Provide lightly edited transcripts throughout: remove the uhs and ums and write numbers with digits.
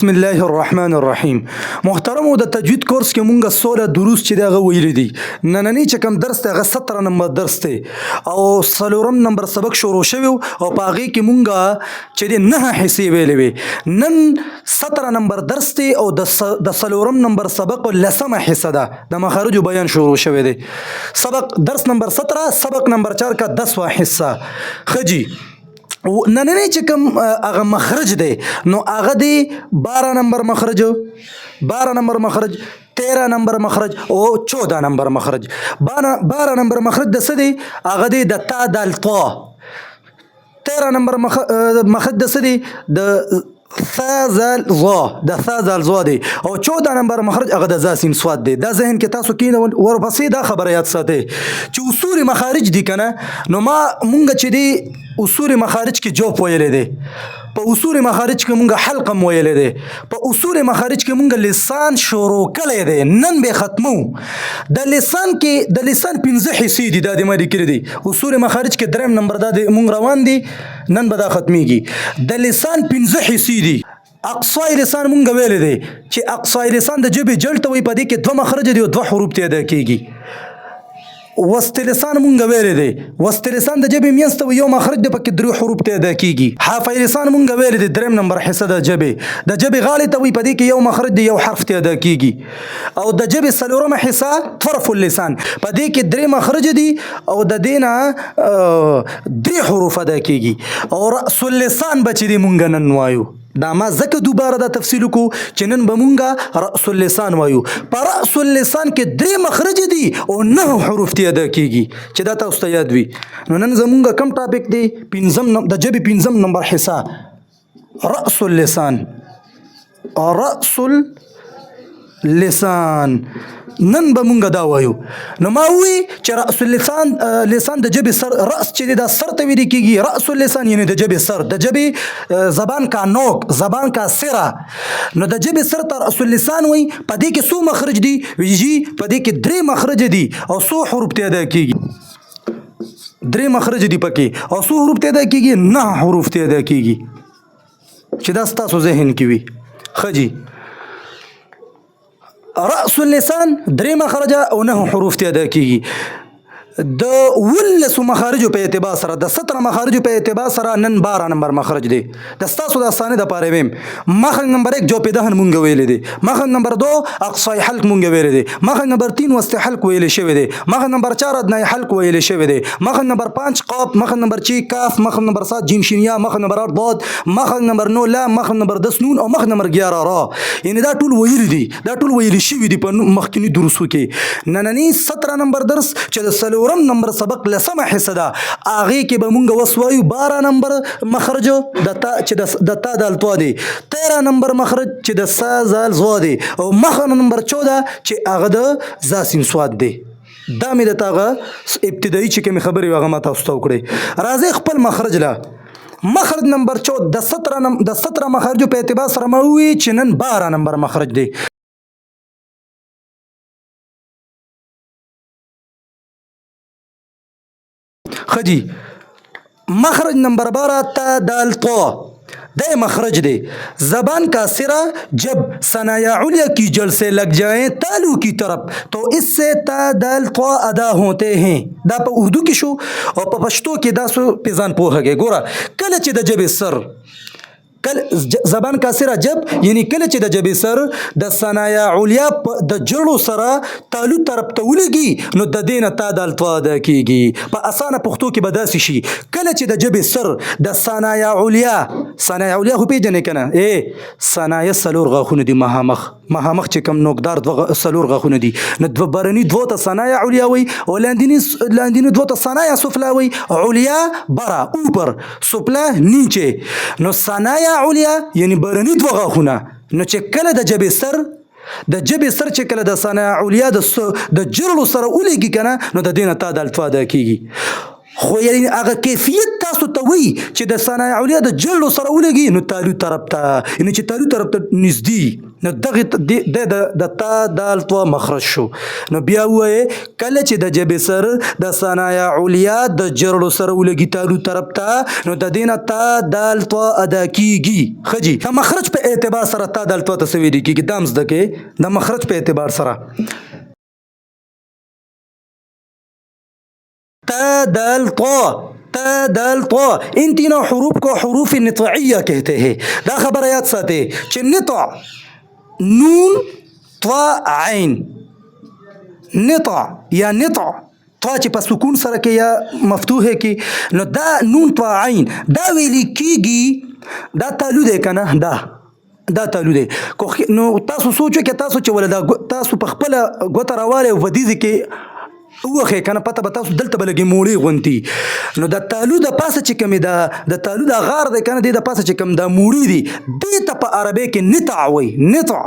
بسم الله الرحمن الرحیم. محترمو د تجوید کورس کې مونږه 16 دروس چې دغه ویل دي. نننی چې کوم درس دی هغه 17 نمبر درس دی او څلورم نمبر سبق شروع شوی او په هغې کې مونږه چې د 9 حصې ویلې وې. نن 17 نمبر درس دی او د څلورم نمبر سبق 10مه حصه ده. د مخارجو بیان شروع شوی دی. سبق درس نمبر 17 سبق نمبر 4 کا 10واں حصہ. خجی نننی چې کوم هغه مخرج دی نو هغه دی 12 نمبر مخرج 12 نمبر مخرج 13 نمبر مخرج او 14 نمبر مخرج. 12 نمبر مخرج د څه دی هغه دی د تا دال طا. 13 نمبر مخرج د څه دی د ثا زال ظا د ثا زال ظا دی او 14 نمبر مخرج هغه د ذا سین صاد دی. دا ذهن کې تاسو کینول ورپسې دا خبره یاد ساتئ چې اصول مخارج دي کنه نو ما مونږ چې دی اصول مخارج کې جواب ویلې دی. په اصول مخارج کې مونږ حلقم ویلې دی. په اصول مخارج کې مونږ لسان شروع کړی دی. نن به ختمو. د لسان 15 حصې دي دا د ما لیکلي دي. اصول مخارج کې دریم نمبر دا مونږ روان دي. نن به دا ختمیږي. د لسان 15 حصې دي. اقصای لسان مونږ ویلې دی چې اقصای لسان د ژبې جلد ته وایي. په دې کې 2 مخرج دي او 2 حروف ته ادا کیږي. وسط لسان مونږ ویلې دی. وسط لسان د ژبې منځ ته یو مخرج دی پکې 3 حروف ته ادا کیږي. حافظ لسان مونږ ویلې دی دریم نمبر حصہ د ژبې. د ژبې غاړې ته وایي په دې کې یو مخرج دی یو حرف ته ادا کیږي. او د ژبې څلورمه حصہ طرف اللسان په دې کې 3 مخرج دي او د دې نه 3 حروف ادا کیږي. او رأس اللسان بچ دی مونږ نن وایو. دا ما ځکه دوباره دا تفصیل کو چې نن به مونږه رأس اللسان وایو. په رأس اللسان کې 3 مخرج دي او 9 حروف ته ادا کیږي چې دا تاسو ته یاد وي. نو نن زمونږ کم ټاپک دی د ژبې 15 نمبر حصہ رأس اللسان. رأس اللسان نن به مونږ دا وایو. نو ما وی چې رأس اللسان لسان د ژبې سر رأس چې دا سر ته ویل کیږي. رأس اللسان یعنی د ژبې سر د ژبې زبان کا نوک زبان کا سره. نو د ژبې سر ته رأس اللسان وی. په دې کې څو مخرج دي ویجی په دې کې 3 مخرج دي او 100 حروف ته ادا کیږي. 3 مخرج دي پکې او 100 حروف ته ادا کیږي. 9 حروف ته ادا کیږي چې دا ستاسو ذهن کې وي. خجی رأس اللسان 3 مخرج او 9 حروف ته ادا کیږي. د 19 مخارجو په اعتبار سره د 17 مخارجو په اعتبار سره نن 12 نمبر مخرج دی. د ستاسو د اسانه د پاره ویم مخرج نمبر 1 جو په دهن مونږ ویل دي. مخرج نمبر 2 اقصای حلق مونږ ویل دي. مخرج نمبر 3 وسط حلق ویل شوی دی. مخرج نمبر 4 ادنای حلق ویل شوی دی. مخرج نمبر 5 قاف. مخرج نمبر 6 کاف. مخرج نمبر 7 جیم شین یا. مخرج نمبر 8 ضاد. مخرج نمبر 9 لام. مخرج نمبر 10 نون او مخرج نمبر 11 را. یعنی دا ټول ویل دي. دا ټول ویل شوی دي په مخکینی دروسو کې. نننی 17 نمبر درس چې د څلورم نمبر سبق 10مه حصہ ده هغه کې به مونږ وسوایو 12 نمبر مخرج د تا چې د تا دال طا دی. 13 نمبر مخرج چې د سا زال ظا دی او مخرج نمبر 14 چې هغه د ذا سین صاد دی. دا مې د تاغه ابتدایي چې کوم خبرې هغه ما تاسو ته وکړې. راځي خپل مخرج لا مخرج نمبر 14 د 17 مخرجو په اعتبار سره ما وی چې نن 12 نمبر مخرج دی. خجی مخرج نمبر 12 تا دال طا ده مخرج دے. زبان کا سرا جب ثنایا علیہ کی جل سے لگ جائیں تالو کی طرف تو اس سے تا دال طا ادا ہوتے ہیں. دا په اردو کې شو او په پښتو کې دا سو پیزان پوهږي. ګوره کله چې د ژبې سر زبان کا سره جب یعنی کله چې د ژبې سر د ثنایا علیا د جړو سره تالو طرف ته ولګي نو د دینه تا دال طا ادا کیږي. په اسانه پښتو کې به داسې شي کله چې د ژبې سر د ثنایا علیا خو پیژنې کنه ثنایا څلور غاښونه دي. مخامخ چې کم نوکدار څلور غاښونه دي نو د برني 2 ته ثنایا علیا وي او لاندینی 2 ته ثنایا سفلا وي. علیا برا اوپر سفلا نیچه. نو ثنایا علیا یعنی برنی 2 غاښونه. نو چې کله د ژبې سر چې کله د ثنایا علیا د جرلو سره ولګي کنه نو د دینه تا دال طا ادا کیږي. خو یعنی هغه کیفیت تاسو ته وایي چې د ثنایه علیا د جلو سره ولګي نو تالو طرف ته یعنی چې تالو طرف ته نږدې نو دغه د تا دال طوا مخرج شو. نو بیا وایي کله چې د ژبې سر د ثنایه علیا د جرړو سره ولګي تالو طرف ته نو د دې نه تا دال طوا ادا کیږي. ښه جي د مخرج په اعتبار سره تا دال طوا ته څه ویل کېږي دا هم زده کې د مخرج په اعتبار سره تا دال طوا ان तीनों حروف को حروف نطعیہ کہتے ہیں. دا خبر یاد ساتے چې نطع نون طوا عین نطع یا نطع طوا چې په سکون سره کې یا مفتوحه کې نو دا نون طوا عین دا ویل کېږي دا تالو دی کنه دا تالو دی نو تاسو سوچو کې تاسو چې ولدا تاسو په خپل غوته راواله ودیږي کې وخه کنه پته به تاسو دلته بلګي موړي غونتی نو د تالو د پاسه چې کوم د تالو د غار د کنه د پاسه چې کوم د موړي دي د ته په عربی کې نطع وي نطع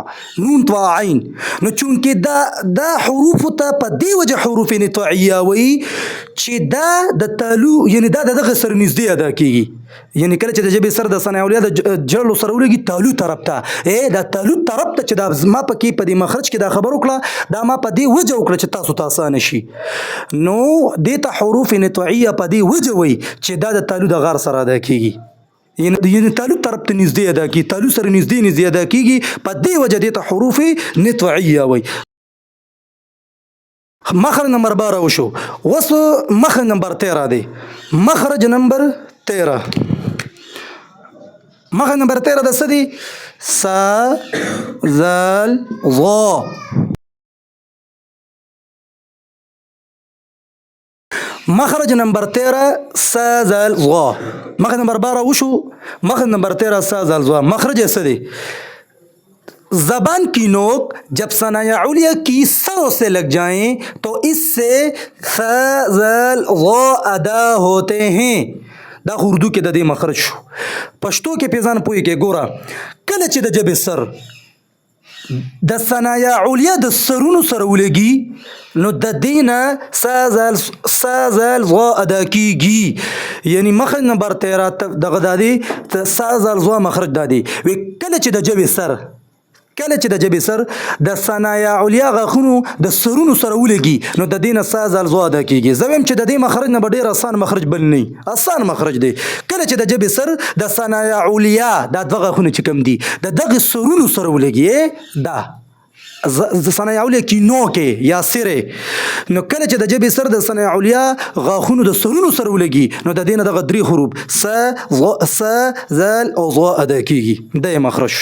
نون طوا عین نو چونکه دا حروف ته په دی وجه حروف نطعیه وي چې دا د تالو یعنی دا دغه سر نږدې ادا کیږي یعنی کله چې د ژبې سر د ثنایه علیا د جړلو سره ولګي تالو طرف ته دا تالو طرف ته چې دا ما پکې په دې مخرج کې دا خبر وکړه دا ما په دې وجه وکړه چې تاسو ته اسانه شي نو دې ته حروف نطعیه په دې وجه وي چې دا د تالو د غار سره ادا کیږي یعنی تالو طرف ته نږدې ادا کیږي تالو سره نږدې ادا کیږي په دې وجه دې ته حروف نطعیه وي. مخرج نمبر 12 وشو وس مخرج نمبر 13 دی مخرج نمبر 13 مخرج نمبر 13 د څه دی سا زال ظا مخرج نمبر 13 سا زال ظا مخرج نمبر 12 وشو مخرج نمبر 13 سا زال ظا مخرج څه دی زبان کی نوک جب ثنایہ علیہ کی سروں سے لگ جائیں تو اس سے ث ذل ظا ادا ہوتے ہیں. دا اردو کې د دې مخرج شو پښتو کې پیزان پوي کې ګوره کله چې د ژبې سر د ثنایہ علیہ د سرونو سره ولګي نو د دینه ث ذل ظا ادا کیږي یعنی مخرج نمبر 13 دغه دادی ث ذل ظا مخرج دادی کله چې د ژبې سر د ثنایه علیا غاخونو د سرونو سره ولګي نو د دینه ث ذل ظا ادا کیږي. زویم چې د دې مخرج نه ډیر آسان مخرج بل نه آسان مخرج دی کله چې د ژبې سر د ثنایه علیا د دغه غاخونو چې کم دي د دغه سرونو سره ولګي دا ثنایه علیا کی نو کې یا سره نو کله چې د ژبې سر د ثنایه علیا غاخونو د سرونو سره ولګي نو د دینه دغه درې حروف ث ذل او ظا ادا کیږي د مخرج.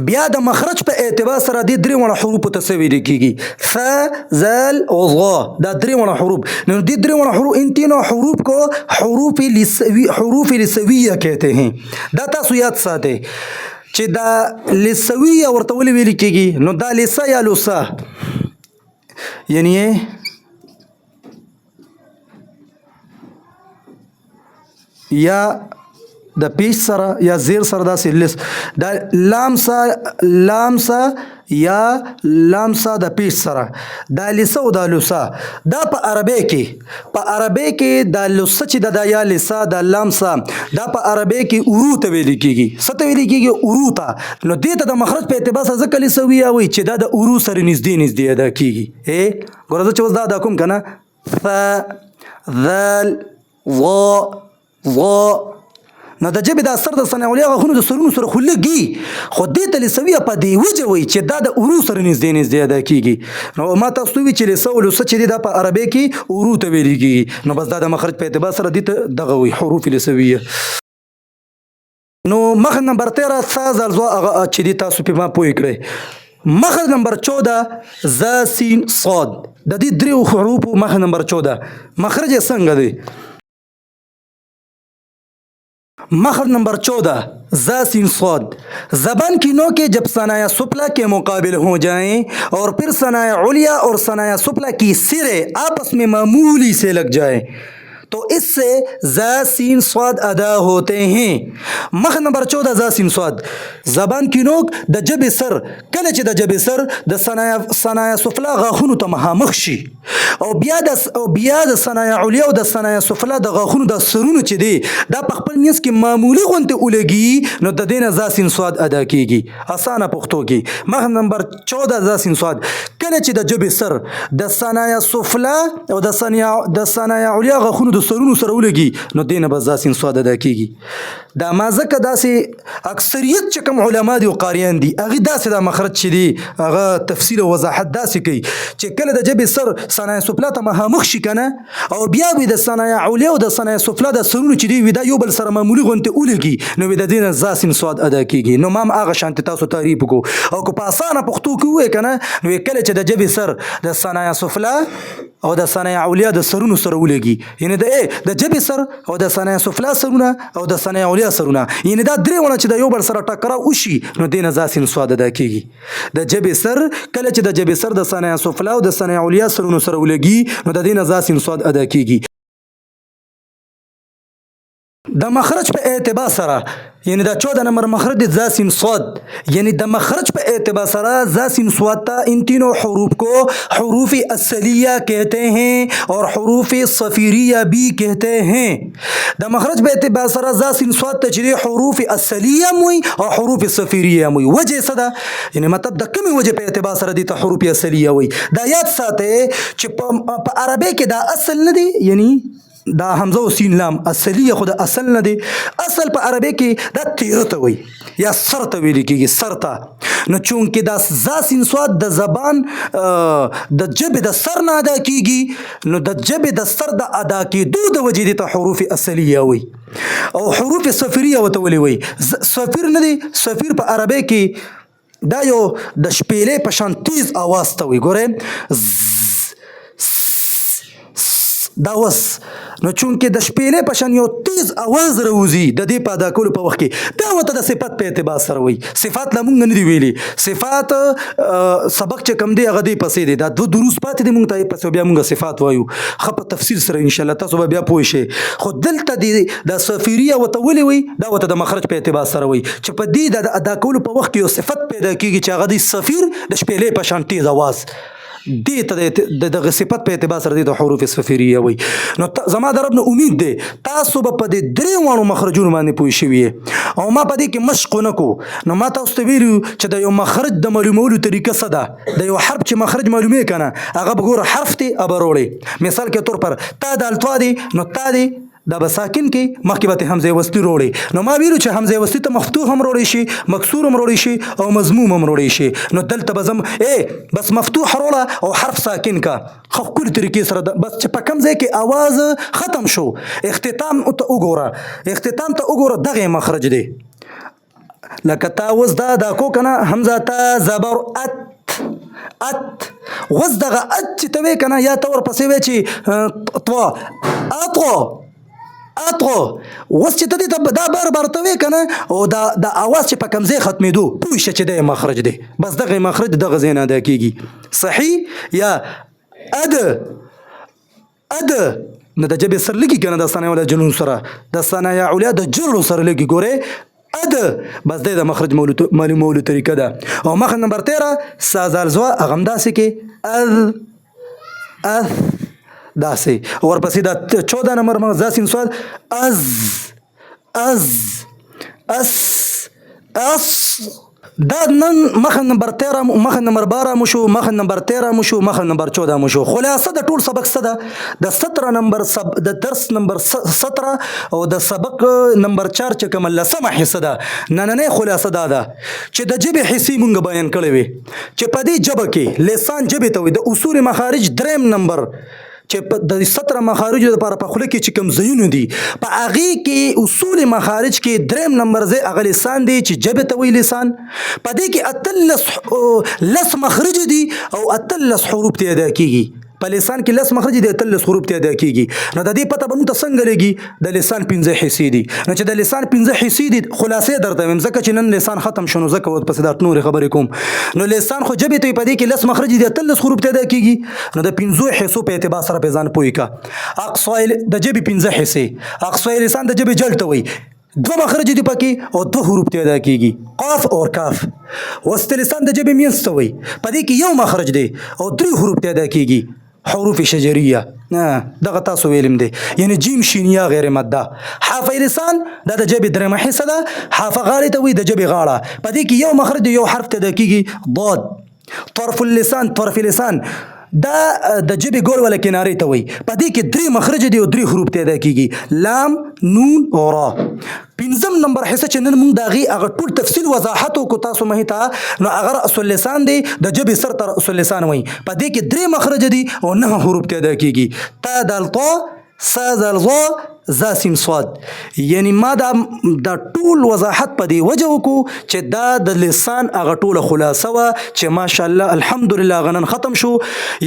بیا د مخرج په اعتبار سره د درې وړ حروف ته ویل کېږي ث ذل او ظا دا درې وړ حروف نو د درې وړ حروف ان तीनों حروف کو حروف لسویه کہتے ہیں. دا تاسو یاد ساتئ چې دا لسویه ورته ولې ویل کېږي نو دا لسا یا لوسا یعنی یا د پیش سره یا زیر سره داسې لس دا لامسا یا لامسا د پیش سره دا لسا او دا لوسا دا په عربی کې دا لوسا چې دا یا لسا دا لامسا دا په عربی کې اورو ته ویل کېږي څه ته ویل کېږي اورو ته نو دې ته د مخرج په اعتبار سره ځکه لسویه وایي چې دا د اورو سره نږدې ادا کېږي. ګوره زه چې اوس دا ادا کوم که نه ث ذل ظا نو د ژبې د اثر د ثنایه علیا غاښونو د سرونو سره خو لږي خو دې ته لسویه په دې وجه وایي چې دا د اورو سره نږدې ادا کېږي. نو ما تاسو ته وایي چې لسه او لوسه چې دی دا په عربی کې اورو ته ویل کېږي نو بس دا د مخرج په اعتبار سره دې ته دغه وایي حروف لسویه. نو مخرج نمبر 13 ث ذل ظا چې دی تاسو په ما پوه کړئ. مخرج نمبر 14 ذ سین صاد د دې درې حروف مخرج نمبر 14 مخرج څنګه دی مخرج نمبر 14 ذا سین صاد زبان کی نو کے جب ثنایا سفلا کے مقابل ہو جائیں اور پھر ثنایا علیا اور ثنایا سفلا کی سرے آپس میں معمولی سے لگ جائیں तो इससे ज़ा सीन स्वाद अदा होते हैं। मख नंबर 14 ज़ा सीन स्वाद زبان کې نوک د جبې سر کله چې د جبې سر د ثنایا سفلا غاښونو ته مخامخ شي او بیا د ثنایا علیا او د ثنایا سفلا د غاښونو د سرونو چې دی دا په خپل منځ کې معمولی غونډې ولګي نو د دې نه ذا سین صاد ادا کیږي اسانه پښتو کې. مخ نمبر 14 ذا سین صاد کله چې د جبې سر د ثنایا سفلا او د ثنایا علیا غاښونو د سرونو سره ولګي نو دې نه به ذا سین صاد ادا کیږي. دا ما ځکه داسې اکثریت چې کوم علما دي او قاریان دي هغه داسې دا مخرج چې دي هغه تفصیل او وضاحت داسې کوي چې کله د جبې سر ثنایا سفلا ته مخامخ شي کنه او بیا وي د ثنایا علیا او د ثنایا سفلا د سرونو چې دی وي دا یو بل سره معمولی غونډې ولګي نو د دې نه ذا سین صاد ادا کیږي. نو ما هغه شانتي تاسو تعریف وکړو او که په اسانه پښتو کې وای کنه نو کله چې د جبې سر د ثنایا سفلا او د ثنایا علیا د سرونو سره ولګي یعنی د جبې سر او د ثنایا سفلا سرونه او د ثنایا علیا سرونه یعنی دا درې ونه چې د یو بل سره ټکراو وشي نو دې نه ذا سین صاد ادا کیږي. د جبې سر کله چې د جبې سر د ثنایا سفلا او د ثنایا علیا سرونو سره ولګي نو د دې نه ذا سین صاد ادا کیږي. د مخرج په اعتبار سره یعنی دا 14 نمبر مخرج ذا سین صاد یعنی د مخرج په اعتبار سره ذا سین صاد تا ان تینوں حروف کو حروف اصلیہ کہتے ہیں اور حروف صفیریہ بھی کہتے ہیں. د مخرج په اعتبار سره ذا سین صاد ته چې حروف اصلیہ موي او حروف صفیریہ موي وجه صدا یعنی مطلب د کومه وجه په اعتبار سره دي ته حروف اصلیہ وي. دا یاد ساته چې په عربی کې دا اصل نه دي یعنی دا حمزه او سین لام اصلیه خود اصل نه دی. اصل په عربی کې دا تیره ته وي یا سر ته ویل کېږي سر ته. نو چونکې دا ذا سین صاد د زبان د جبې د سر نه ادا کېږي نو د جبې د سر د ادا کېدو د وجې دي ته حروف اصلیه وي او حروف صفریه ورته ولې وي. صفیر نه دی صفیر په عربی کې دا یو د شپېلې په شان تیز اواز ته وي ګورئ دا وس نو چونکې د شپېلې په شان یو تیز اواز راوځي د دې په ادا کولو په وخت کې دا ورته د صفت په اعتبار سره وي. صفات لا مونږ نه دي ویلي صفات سبق چې کم دی هغه دی پسې دی دا دو دروس پاتې دي مونږ ته پسې بیا مونږ صفات وایو ښه په تفصیل سره ان شاء الله تاسو به بیا پوه شئ. خو دلته د صفیریه ورته ولې وي دا ورته د مخرج په اعتبار سره وي چې په دې د ادا کولو په وخت کې یو صفت پیدا کېږي چې هغه دی صفیر د شپېلې په شان تیز اواز دې ته د صفت په اعتبار سره د حروف صفیریه وي. نو زما د رب نه امید دی تاسو به په دې درې وانو مخرجونو باندې پوه شوي او ما په دې کې مشق نه کو نو ما تاسو ته ویلو چې د یو مخرج د معلومولو طریقه څه ده. د یو حرف چې مخرج معلومې کنه هغه به ګوره حرف دی ابروړي مثال کې طور پر تا د التوا دی نو تا دی دا به ساکن کې مخکې به حمزه وصلی وروړي نو ما ویلو چې حمزه وصلی ته مفتوح هم وروړي شي مکسور هم وروړي شي او مضموم هم وروړي شي. نو دلته به زم بس مفتوح وروړه او حرف ساکن کا خو کل طریقې سره بس چې په کم ځای کې आवाज ختم شو اختتام ته وګوره اختتام ته وګوره دغه مخرج دی لکه تا وز دا کو کنه حمزه تا زبر ات وز دغه ات چې ته وې کنه یا تور پسې وې چې طوا اطو وس چې ته دې دا بار بار ته وې کنه او دا اواز چې په کمزې ختمېدو پوه شه چې د مخرج دی بس دغه مخرج دغه ځای نه ادا کېږي صحیح یا اد نه د جبې سر لګي کنه د ثنایا علیا جلون سره د ثنایا علیا د جلو سره لګي ګوره اد بس د مخرج معلومولو طریقه ده. او مخ نمبر 13 سازالزوا اغم داسې کې اذ داسې ورپسې دا 14 نمبر مخ ذا سین صاد از دا نن مخ نمبر 13 مخ نمبر 12 مشو مخ نمبر 13 مشو مخ نمبر 14 مشو. خلاصه د ټول سبق څه ده د 17 نمبر د درس نمبر 17 او د سبق نمبر 4 چې کوم لسمه حصہ ده نننې خلاصه ده چې د جبې حصې مونږ بیان کړې وي چې په دې جبه کې لسان جبې ته وي د اصول مخارج دریم نمبر چې د 17 مخارج لپاره په خوله کې چې کوم ځایونه دي په هغې کې اصول مخارج کې دریم نمبر ځای هغه لسان دی چې جبې ته وایي لسان په دې کې 18 مخرج دي او 18 حروف ته ادا کېږي په لسان کې لس مخرج دي 13 حروف ته ادا کیږي نو د دې پته به موږ ته څنګه لګي د لسان 15 حصې دي نو چې د لسان 15 حصې دي خلاصې درته ویم ځکه چې نن لسان ختم شونه ځکه ورپسې دا نور خبرې کوم نو لسان خو جبې ته په دې کې لس مخرج دي 13 حروف ته ادا کیږي نو د 15 حصو په اعتبار سره په ځان پوي کا اقصى د جبې 15 حصې اقصى لسان د جبې جلته وي دو مخرج دي پکې او دو حروف ته ادا کیږي قاف او کاف وسط لسان د جبې مینځته وي په دې کې یو مخرج دی او درې حروف ته ادا کیږي حروف شجریه دغه تاسو ویلم دی یعنی جیم شین یا غیر ماده حافه لسان دا د جبې درېمه حصه ده حافه غاړې ته وي د جبې غاړه په دې کې یو مخرج یو حرف ته ادا کیږي ضاد طرف اللسان طرف لسان دا د جبې ګول ولا کنارې ته وي په دې کې درې مخرج دي او درې حروف ته ادا کیږي لام نون او را پنځم نمبر حصه چې نن موږ داغي هغه ټول تفصیل وضاحت کو تاسو مه ته نو هغه رأس اللسان دی د جبې سر تر رأس اللسان وي په دې کې درې مخرج دي او نه حروف ته ادا کیږي تا دال طا سا دال ظا زا سین صاد یعنی ما دا ټول وضاحت په دی وجه وکړو چې دا د لسان هغه ټوله خلاصه وه چې ماشاءالله الحمدلله غنن ختم شو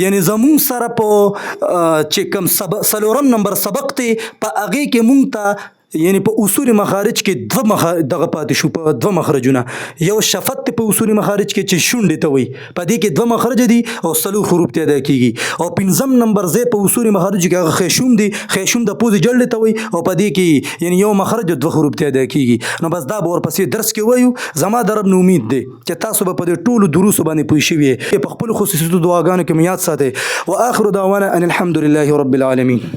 یعنی زمون سره په چې کوم څلورم نمبر سبق دی په هغې کې مونږ ته یعنی په اصول مخارج کې دغه پاتې شو په دوه مخرجونه یو شفت په اصول مخارج کې چې شونډې ته وي په دې کې دوه مخرج دي او څلور حروف ته ادا کیږي او پنځم نمبر ځای په اصول مخارج کې هغه خیشوم دي خیشوم د پوزې جلد ته وي او په دې کې یعنی یو مخرج دوه حروف ته ادا کیږي نو بس دا به ورپسې درس کې وایو زما د رب نو امید دی چې تاسو به په دې ټولو دروسو باندې پوه شوي په خپل خصوصي دعاګانو کې مو یاد ساتئ واخر دعوانا ان الحمد لله رب العالمین